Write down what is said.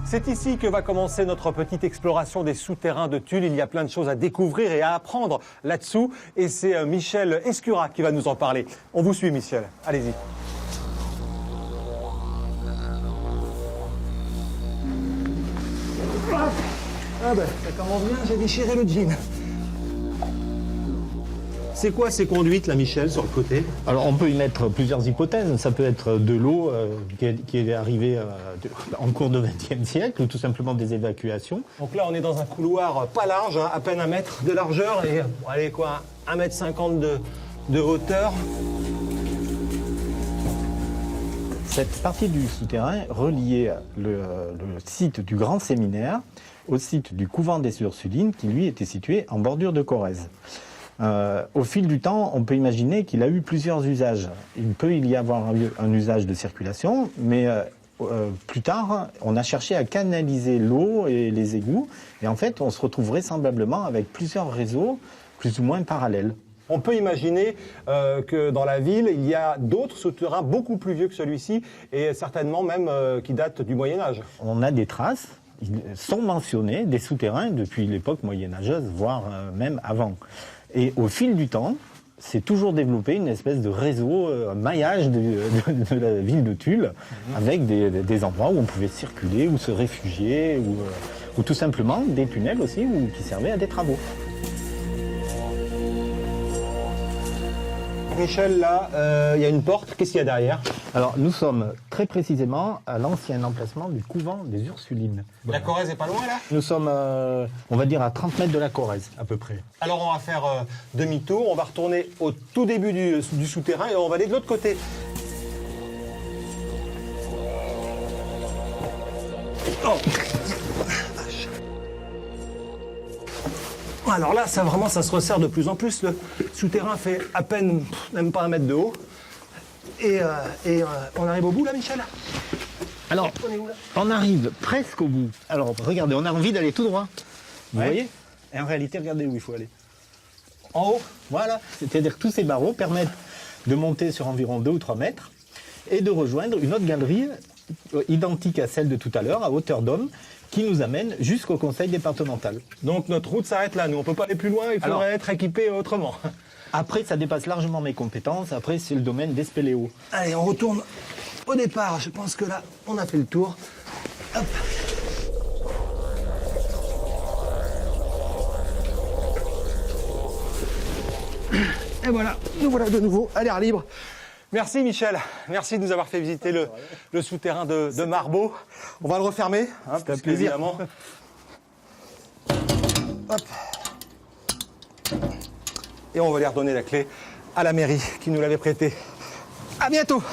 C'est ici que va commencer notre petite exploration des souterrains de Tulle. Il y a plein de choses à découvrir et à apprendre là-dessous. Et c'est Michel Escura qui va nous en parler. On vous suit, Michel. Allez-y. Ah ben, ça commence bien, j'ai déchiré le jean. C'est quoi ces conduites là, Michel, sur le côté? Alors on peut y mettre plusieurs hypothèses. Ça peut être de l'eau qui est arrivée en cours de XXe siècle ou tout simplement des évacuations. Donc là on est dans un couloir pas large, hein, à peine 1 mètre de largeur et bon, allez quoi, 1,50 m de hauteur. Cette partie du souterrain reliait le site du Grand Séminaire au site du couvent des Ursulines qui lui était situé en bordure de Corrèze. Au fil du temps, on peut imaginer qu'il a eu plusieurs usages. Il peut y avoir eu un usage de circulation, mais plus tard, on a cherché à canaliser l'eau et les égouts. Et en fait, on se retrouve vraisemblablement avec plusieurs réseaux plus ou moins parallèles. On peut imaginer que dans la ville, il y a d'autres souterrains beaucoup plus vieux que celui-ci et certainement même qui datent du Moyen-Âge. On a des traces, ils sont mentionnés, des souterrains depuis l'époque moyenâgeuse, voire même avant. Et au fil du temps, c'est toujours développé une espèce de réseau, un maillage de la ville de Tulle, avec des endroits où on pouvait circuler, ou se réfugier, ou tout simplement des tunnels aussi qui servaient à des travaux. Michel, là, il y a une porte. Qu'est-ce qu'il y a derrière? Alors, nous sommes très précisément à l'ancien emplacement du couvent des Ursulines. La Corrèze est pas loin, là? Nous sommes, on va dire, à 30 mètres de la Corrèze, à peu près. Alors, on va faire demi-tour. On va retourner au tout début du souterrain et on va aller de l'autre côté. Oh. Alors là, ça vraiment, ça se resserre de plus en plus. Le souterrain fait à peine, même pas 1 mètre de haut. Et on arrive au bout là, Michel? Alors, on arrive presque au bout. Alors, regardez, on a envie d'aller tout droit. Vous voyez? Et en réalité, regardez où il faut aller. En haut, voilà. C'est-à-dire que tous ces barreaux permettent de monter sur environ 2 ou 3 mètres et de rejoindre une autre galerie identique à celle de tout à l'heure, à hauteur d'homme, qui nous amène jusqu'au conseil départemental. Donc notre route s'arrête là, nous on peut pas aller plus loin, il faudrait être équipé autrement. Après, ça dépasse largement mes compétences, après c'est le domaine des spéléos. Allez, on retourne au départ, je pense que là, on a fait le tour. Hop. Et voilà, nous voilà de nouveau à l'air libre. Merci Michel, merci de nous avoir fait visiter le souterrain de Marbeau. On va le refermer, hein, c'est un plaisir. Évidemment. Hop. Et on va lui redonner la clé à la mairie qui nous l'avait prêtée. À bientôt.